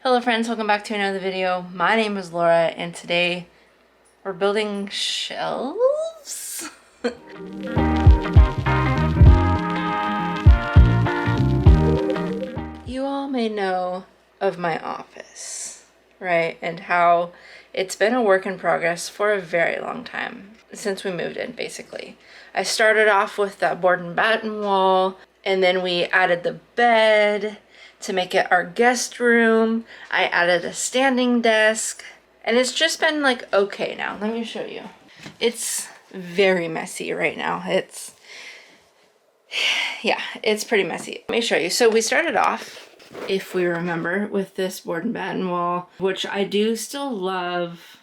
Hello friends, welcome back to another video. My name is Laura and today we're building shelves. You all may know of my office, right? And how it's been a work in progress for a very long time, since we moved in basically. I started off with that board and batten wall, and then we added the bed to make it our guest room. I added a standing desk, and it's just been like okay now. Let me show you. It's very messy right now. Yeah, it's pretty messy. Let me show you. So we started off, if we remember, with this board and batten wall, which I do still love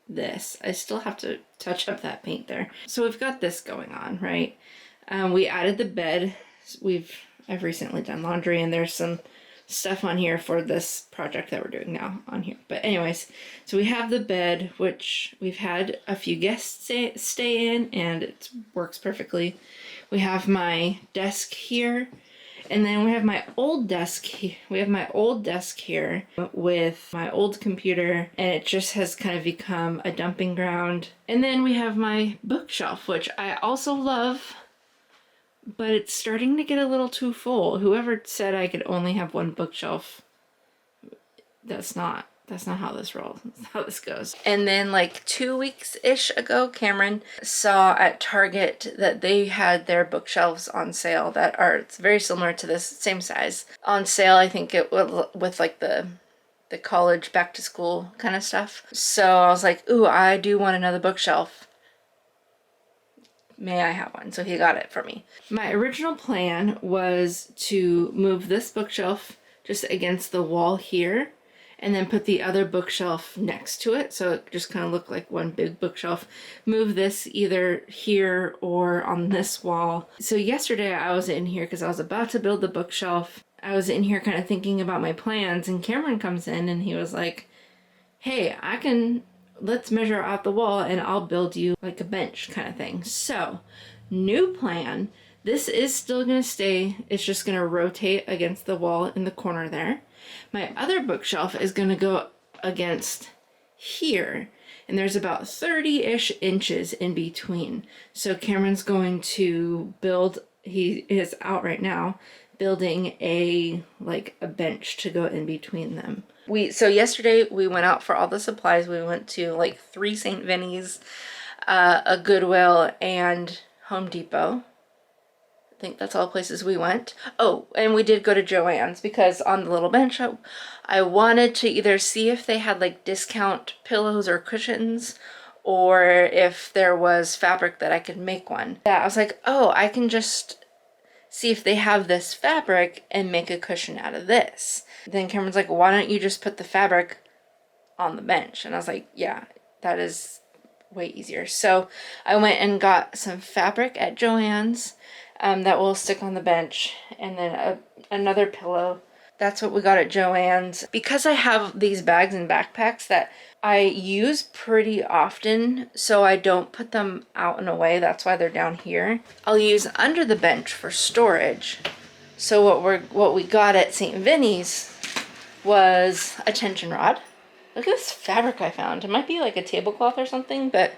this. I still have to touch up that paint there. So we've got this going on, right? We added the bed. I've recently done laundry and there's some stuff on here for this project that we're doing now on here. But anyways, so we have the bed, which we've had a few guests stay in and it works perfectly. We have my desk here, and then we have my old desk here. We have my old desk here with my old computer, and it just has kind of become a dumping ground. And then we have my bookshelf, which I also love, but it's starting to get a little too full. Whoever said I could only have one bookshelf, that's not how this rolls. That's how this goes. And then like 2 weeks-ish ago, Cameron saw at Target that they had their bookshelves on sale that are very similar to this, same size. On sale, I think it was with like the college back to school kind of stuff. So I was like, ooh, I do want another bookshelf. May I have one? So he got it for me. My original plan was to move this bookshelf just against the wall here and then put the other bookshelf next to it, so it just kind of looked like one big bookshelf. Move this either here or on this wall. So yesterday I was in here because I was about to build the bookshelf. I was in here kind of thinking about my plans, and Cameron comes in and he was like, hey, let's measure out the wall and I'll build you like a bench kind of thing. So, new plan. This is still gonna stay. It's just gonna rotate against the wall in the corner there. My other bookshelf is gonna go against here, and there's about 30-ish inches in between. So Cameron's going to build, he is out right now, building a bench to go in between them. So yesterday we went out for all the supplies. We went to like 3 St. Vinny's, a Goodwill, and Home Depot. I think that's all the places we went. Oh, and we did go to Joann's because on the little bench I wanted to either see if they had like discount pillows or cushions, or if there was fabric that I could make one. Yeah, I was like, oh, I can just see if they have this fabric and make a cushion out of this. Then Cameron's like, why don't you just put the fabric on the bench? And I was like, yeah, that is way easier. So I went and got some fabric at Joann's that will stick on the bench, and then another pillow. That's what we got at Joann's. Because I have these bags and backpacks that I use pretty often, so I don't put them out and away. That's why they're down here. I'll use under the bench for storage. So what we got at St. Vinny's was a tension rod. Look at this fabric I found. It might be like a tablecloth or something, but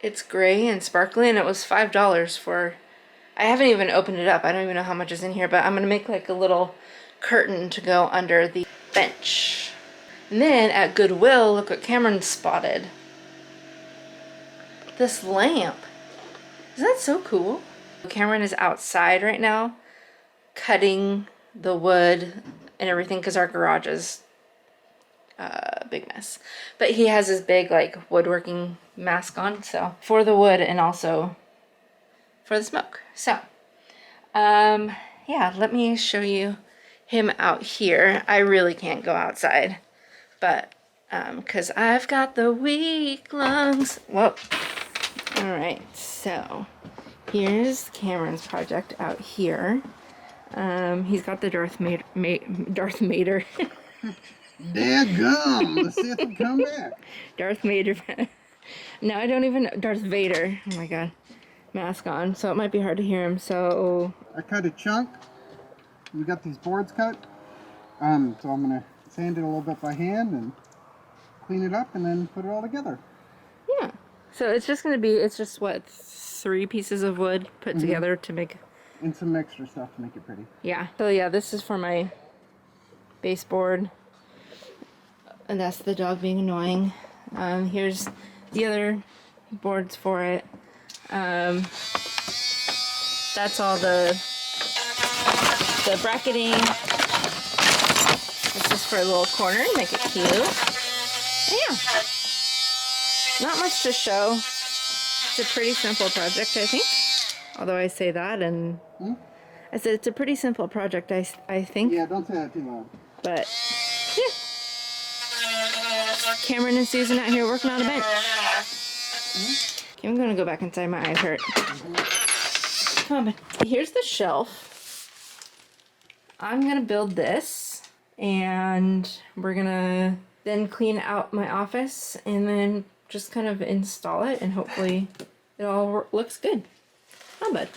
it's gray and sparkly, and it was $5 for... I haven't even opened it up. I don't even know how much is in here, but I'm gonna make like a little curtain to go under the bench. And then at Goodwill, look what Cameron spotted. This lamp. Isn't that so cool? Cameron is outside right now cutting the wood and everything because our garage is a big mess. But he has his big like woodworking mask on, so for the wood and also for the smoke. So, yeah, let me show you him out here. I really can't go outside, but because I've got the weak lungs. Whoa. All right, so here's Cameron's project out here. He's got the Darth Mater. Dadgum! Let's see if he'll come back. Darth Mater. No, I don't even. Darth Vader. Oh my god. Mask on, so it might be hard to hear him. So I cut a chunk. We got these boards cut. So I'm gonna sand it a little bit by hand and clean it up and then put it all together. Yeah. So it's just going to be, it's just what, 3 pieces of wood put together to make... And some extra stuff to make it pretty. Yeah. So yeah, this is for my baseboard. And that's the dog being annoying. Here's the other boards for it. That's all the bracketing. This is for a little corner, make it cute. And yeah. Not much to show. It's a pretty simple project, I think. Although I say that and... I said it's a pretty simple project, I think. Yeah, don't say that too loud. But, yeah. Cameron and Susan out here working on a bench. Okay, I'm going to go back inside. My eyes hurt. Come on. Here's the shelf. I'm going to build this. And we're going to then clean out my office. And then just kind of install it. And hopefully it all looks good. Not bad.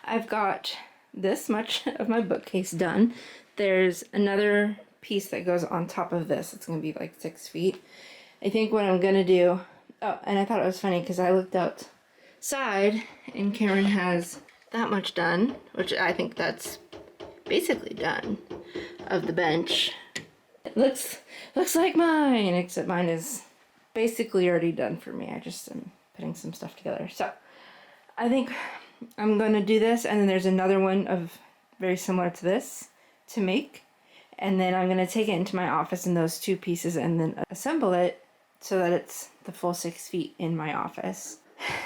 I've got this much of my bookcase done. There's another piece that goes on top of this. It's going to be like 6 feet. I think what I'm going to do... Oh, and I thought it was funny because I looked outside and Cameron has that much done, which I think that's basically done, of the bench. It looks like mine, except mine is basically already done for me. I just am putting some stuff together. So I think I'm going to do this, and then there's another one of very similar to this to make. And then I'm going to take it into my office in those 2 pieces and then assemble it so that it's the full 6 feet in my office.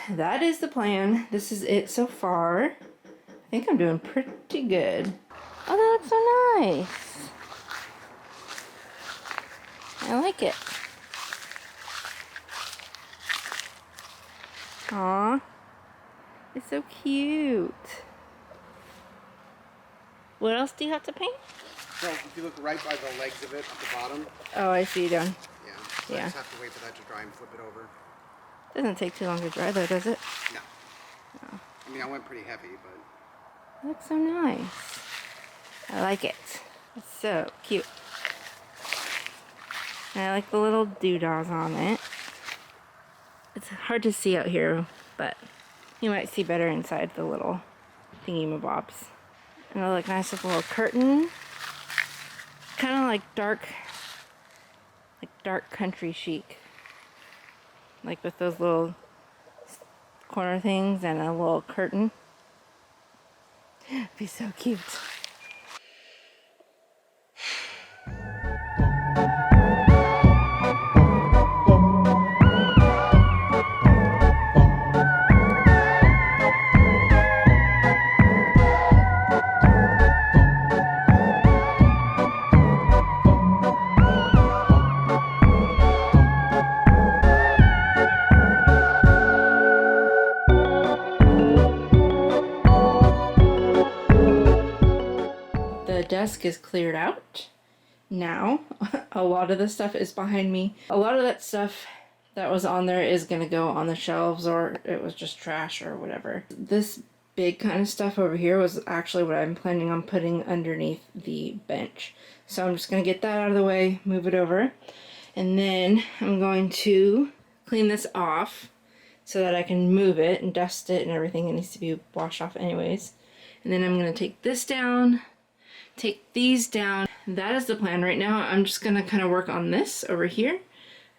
That is the plan. This is it so far. I think I'm doing pretty good. Oh, that looks so nice. I like it. Aw. It's so cute. What else do you have to paint? So if you look right by the legs of it at the bottom. Oh, I see, done. Yeah. So Yeah. I just have to wait for that to dry and flip it over. Doesn't take too long to dry though, does it? No. Oh. I mean, I went pretty heavy, but... It looks so nice. I like it. It's so cute. And I like the little doodahs on it. It's hard to see out here, but you might see better inside the little thingy-mabobs. And I like nice with a little curtain. Kind of like dark country chic. Like with those little corner things and a little curtain. It'd be so cute. The desk is cleared out now. A lot of the stuff is behind me. A lot of that stuff that was on there is going to go on the shelves, or it was just trash or whatever. This big kind of stuff over here was actually what I'm planning on putting underneath the bench. So I'm just going to get that out of the way, move it over, and then I'm going to clean this off so that I can move it and dust it and everything. It needs to be washed off anyways. And then I'm going to take this down, take these down. That is the plan right now. I'm just gonna kind of work on this over here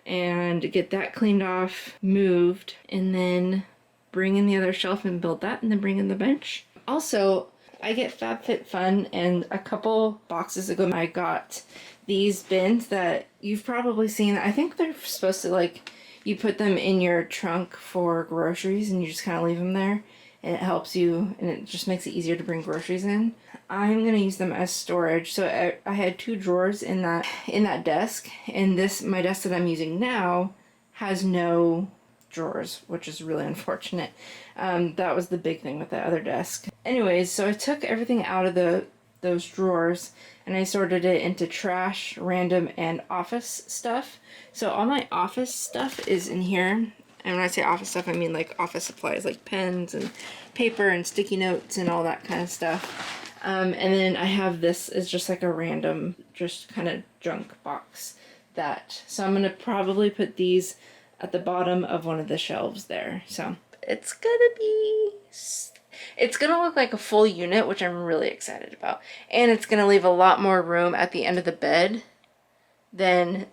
and get that cleaned off, moved, and then bring in the other shelf and build that, and then bring in the bench. Also, I get FabFitFun, and a couple boxes ago I got these bins that you've probably seen. I think they're supposed to, like, you put them in your trunk for groceries and you just kind of leave them there, and it helps you, and it just makes it easier to bring groceries in. I'm going to use them as storage. So I had 2 drawers in that desk, and my desk that I'm using now has no drawers, which is really unfortunate. That was the big thing with that other desk. Anyways, so I took everything out of those drawers and I sorted it into trash, random, and office stuff. So all my office stuff is in here. And when I say office stuff, I mean like office supplies, like pens and paper and sticky notes and all that kind of stuff. And then I have this is just like a random, just kind of junk box so I'm gonna probably put these at the bottom of one of the shelves there. So it's gonna look like a full unit, which I'm really excited about. And it's gonna leave a lot more room at the end of the bed than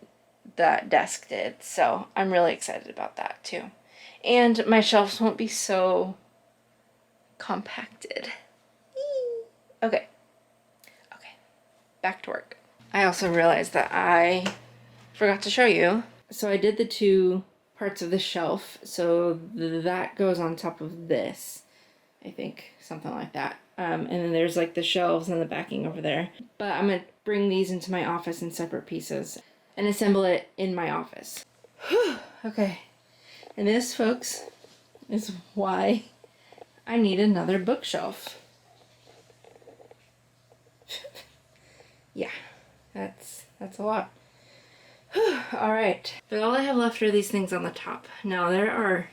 that desk did. So I'm really excited about that too. And my shelves won't be so compacted. Okay. Okay. Back to work. I also realized that I forgot to show you. So I did the two parts of the shelf. So that goes on top of this. I think something like that. And then there's like the shelves and the backing over there. But I'm going to bring these into my office in separate pieces and assemble it in my office. Whew. Okay. And this, folks, is why I need another bookshelf. Yeah, that's a lot. All right. But all I have left are these things on the top. Now there are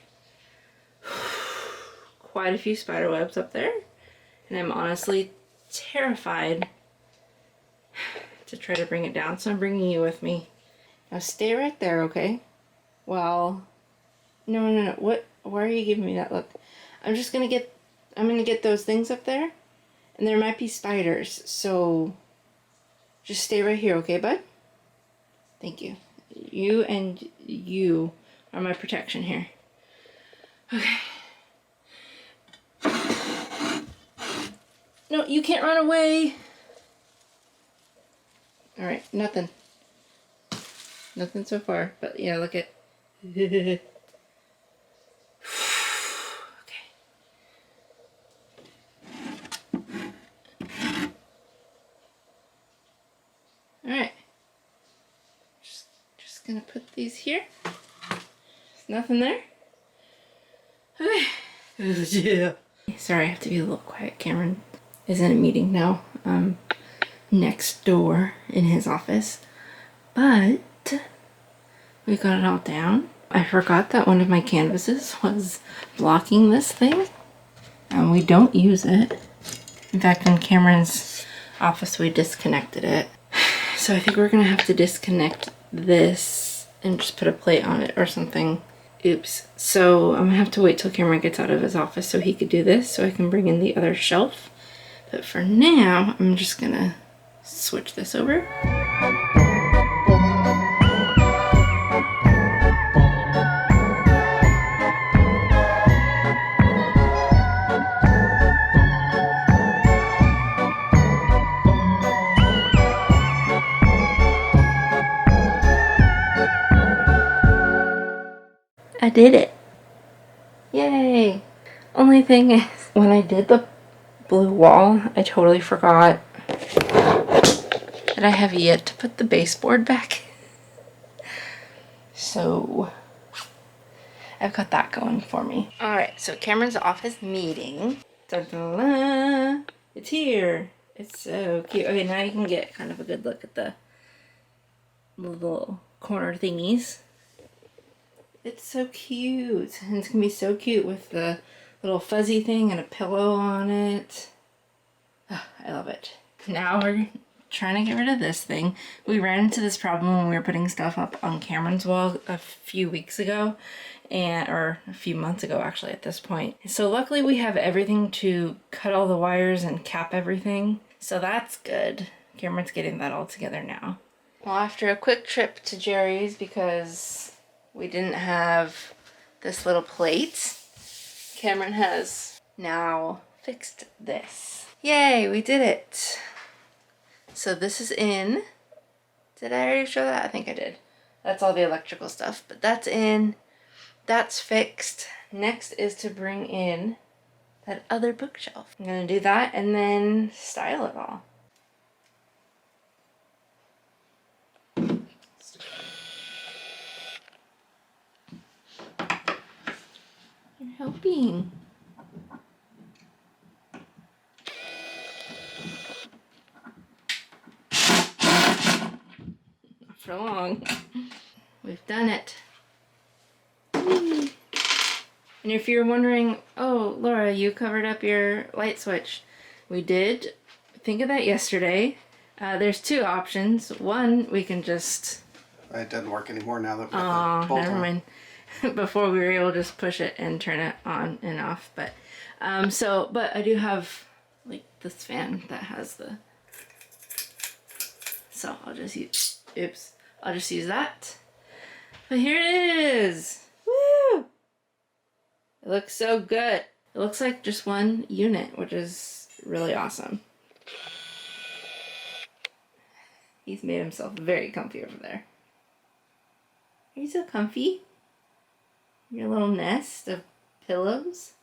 quite a few spider webs up there. And I'm honestly terrified to try to bring it down. So I'm bringing you with me. Now stay right there, okay? Well, no. Why are you giving me that look? I'm gonna get those things up there. And there might be spiders. So just stay right here, okay, bud? Thank you. You and you are my protection here. Okay. No, you can't run away. All right, nothing. Nothing so far, but yeah, look at. Okay. All right. Just gonna put these here. There's nothing there. Okay. Yeah. Sorry, I have to be a little quiet. Cameron is in a meeting now, next door in his office, but we got it all down. I forgot that one of my canvases was blocking this thing, and we don't use it. In fact, in Cameron's office, we disconnected it. So I think we're gonna have to disconnect this and just put a plate on it or something. Oops. So I'm gonna have to wait till Cameron gets out of his office so he could do this, so I can bring in the other shelf. But for now, I'm just gonna switch this over. I did it. Yay. Only thing is, when I did the blue wall, I totally forgot that I have yet to put the baseboard back. So I've got that going for me. All right, so Cameron's office meeting. Da-da-da. It's here. It's so cute. Okay, now you can get kind of a good look at the little corner thingies. It's so cute. And it's gonna be so cute with the little fuzzy thing and a pillow on it. Oh, I love it. Now we're trying to get rid of this thing. We ran into this problem when we were putting stuff up on Cameron's wall a few weeks ago, or a few months ago actually at this point. So luckily we have everything to cut all the wires and cap everything. So that's good. Cameron's getting that all together now. Well, after a quick trip to Jerry's because we didn't have this little plate, Cameron has now fixed this. Yay, we did it. So this is in. Did I already show that? I think I did. That's all the electrical stuff, but that's in. That's fixed. Next is to bring in that other bookshelf. I'm gonna do that and then style it all. You're helping. Not for long. We've done it. Whee! And if you're wondering, oh, Laura, you covered up your light switch. We did think of that yesterday. There's two options. One, we can just... It doesn't work anymore now that we got the bolt never on. mind. Before we were able to just push it and turn it on and off. But but I do have like this fan that has the... So I'll just use... Oops. I'll just use that. But here it is. Woo! It looks so good. It looks like just one unit, which is really awesome. He's made himself very comfy over there. Are you so comfy? Your little nest of pillows?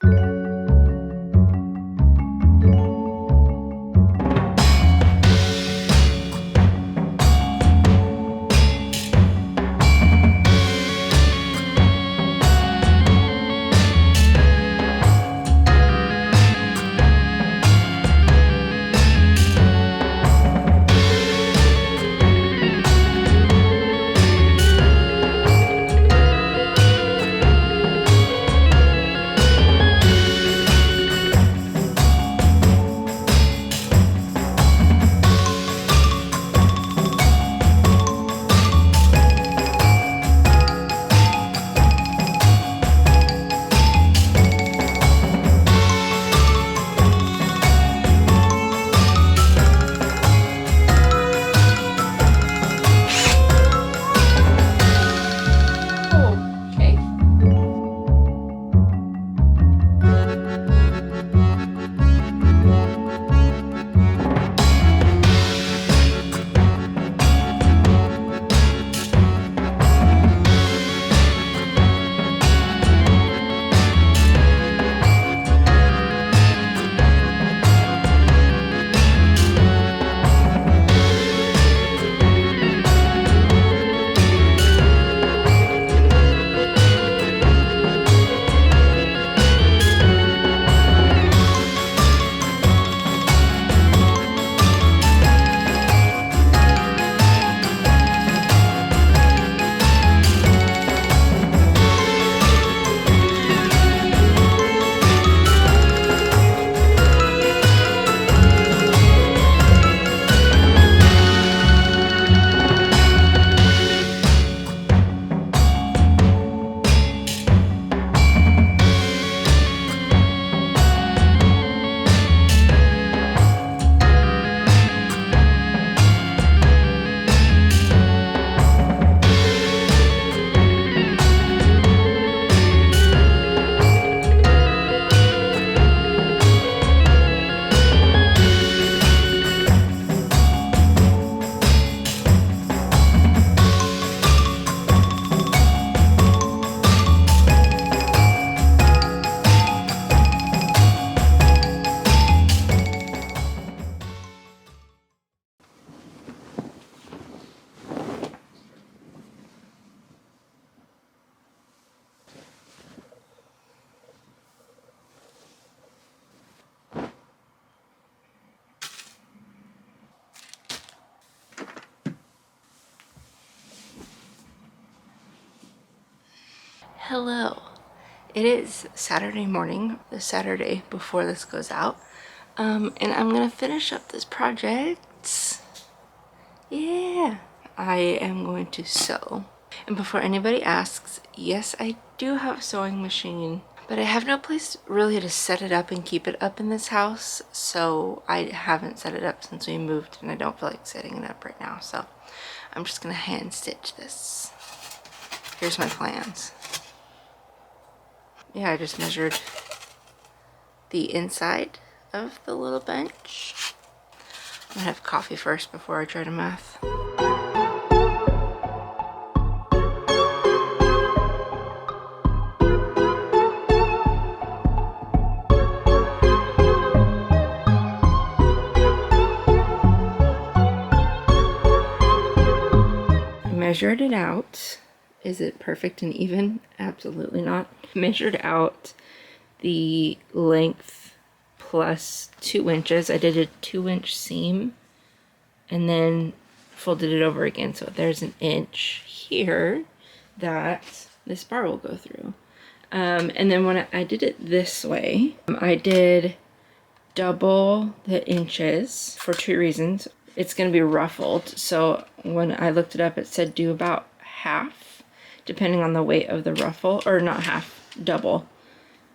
Hello. It is Saturday morning, the Saturday before this goes out. And I'm gonna finish up this project. Yeah. I am going to sew. And before anybody asks, yes, I do have a sewing machine, but I have no place really to set it up and keep it up in this house, so I haven't set it up since we moved, and I don't feel like setting it up right now, so I'm just gonna hand stitch this. Here's my plans. Yeah, I just measured the inside of the little bench. I'm gonna have coffee first before I try to math. I measured it out. Is it perfect and even? Absolutely not. Measured out the length plus 2 inches. I did a 2-inch seam and then folded it over again. So there's an inch here that this bar will go through. And then when I did it this way, I did double the inches for 2 reasons. It's going to be ruffled, so when I looked it up, it said do about half, depending on the weight of the ruffle, or not half, double,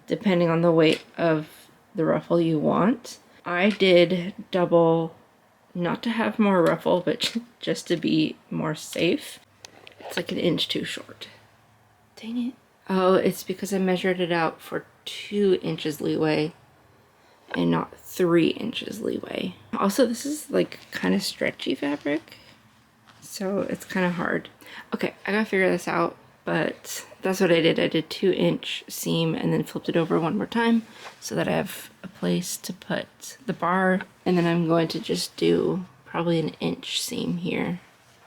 depending on the weight of the ruffle you want. I did double, not to have more ruffle, but just to be more safe. It's like 1 inch too short. Dang it. Oh, it's because I measured it out for 2 inches leeway and not 3 inches leeway. Also, this is like kind of stretchy fabric, so it's kind of hard. Okay, I gotta figure this out, but that's what I did. I did 2-inch seam and then flipped it over one more time so that I have a place to put the bar. And then I'm going to just do probably 1 inch seam here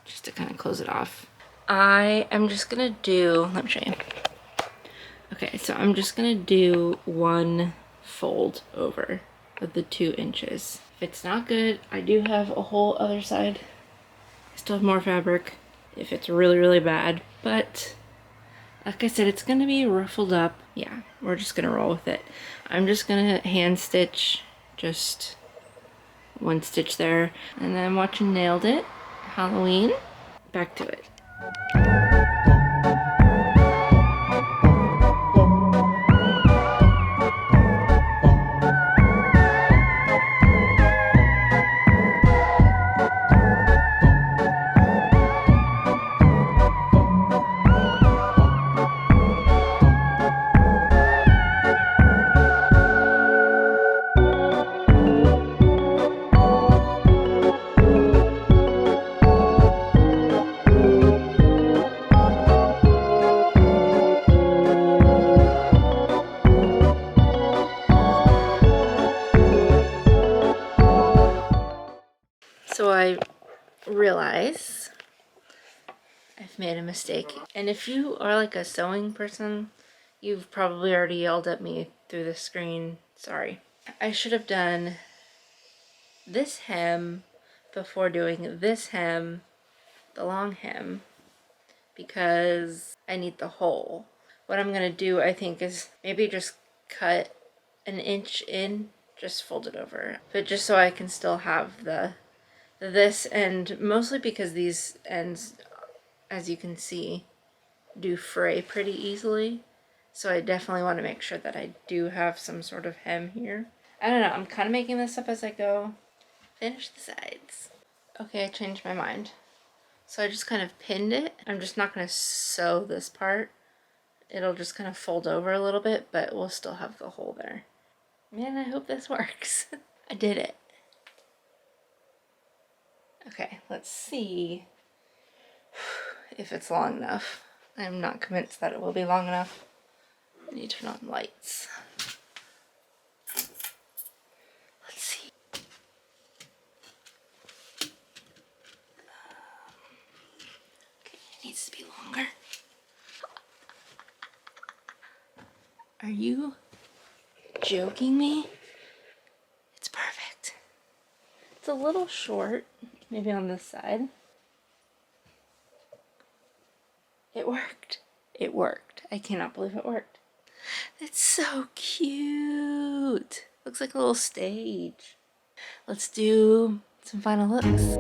just to kind of close it off. I am just gonna do, let me show you. Okay, so I'm just gonna do 1 fold over of the 2 inches. If it's not good, I do have a whole other side. I still have more fabric if it's really, really bad, but like I said, it's gonna be ruffled up. Yeah, we're just gonna roll with it. I'm just gonna hand stitch just 1 stitch there, and then I'm watching Nailed It, Halloween. Back to it. So I realize I've made a mistake. And if you are like a sewing person, you've probably already yelled at me through the screen. Sorry. I should have done this hem before doing this hem, the long hem, because I need the hole. What I'm gonna do, I think, is maybe just cut 1 inch in, just fold it over, but just so I can still have this, and mostly because these ends, as you can see, do fray pretty easily. So I definitely want to make sure that I do have some sort of hem here. I don't know, I'm kind of making this up as I go. Finish the sides. Okay, I changed my mind. So I just kind of pinned it. I'm just not going to sew this part. It'll just kind of fold over a little bit, but we'll still have the hole there. Man, I hope this works. I did it. Okay, let's see if it's long enough. I'm not convinced that it will be long enough. I need to turn on lights. Let's see. Okay, it needs to be longer. Are you joking me? It's perfect. It's a little short, maybe on this side. It worked. It worked. I cannot believe it worked. It's so cute. Looks like a little stage. Let's do some final looks.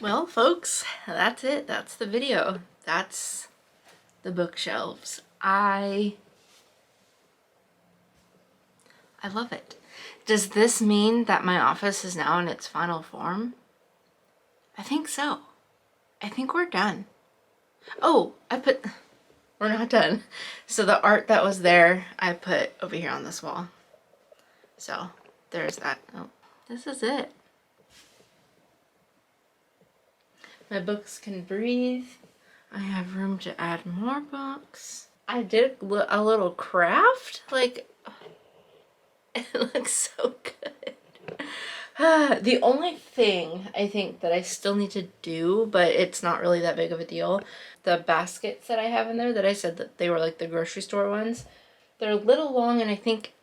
Well, folks, that's it. That's the video. That's the bookshelves. I love it. Does this mean that my office is now in its final form? I think so. I think we're done. Oh, we're not done. So the art that was there, I put over here on this wall. So there's that. Oh, this is it. My books can breathe. I have room to add more books. I did a little craft. Like, it looks so good. The only thing I think that I still need to do, but it's not really that big of a deal, the baskets that I have in there that I said that they were like the grocery store ones, they're a little long, and I think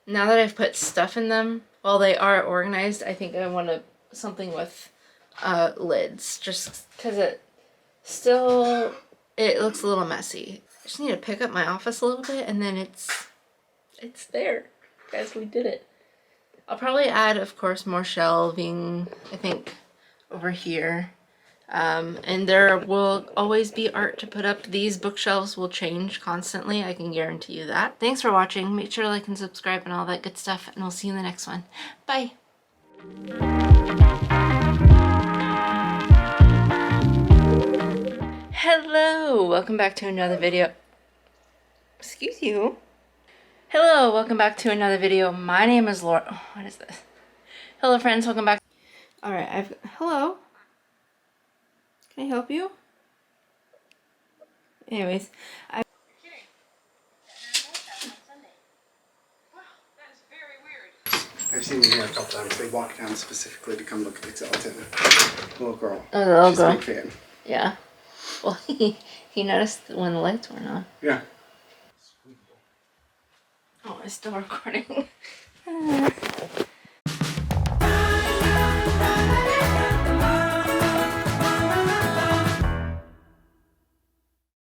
now that I've put stuff in them, while they are organized, I think I want something with lids, just because it looks a little messy. I just need to pick up my office a little bit, and then it's there. Guys, we did it. I'll probably add, of course, more shelving, I think, over here. And there will always be art to put up. These bookshelves will change constantly. I can guarantee you that. Thanks for watching. Make sure to like and subscribe and all that good stuff. And we'll see you in the next one. Bye. Hello. Welcome back to another video. Excuse you. Hello. Welcome back to another video. My name is Laura. Oh, what is this? Hello, friends. Welcome back. All right. Hello. Can I help you? Anyways, I've seen him here a couple times. They walk down specifically to come look at the skeleton. Little girl. oh, the little She's girl. a big fan. Yeah. Well, he noticed when the lights weren't on. Yeah. Oh, it's still recording.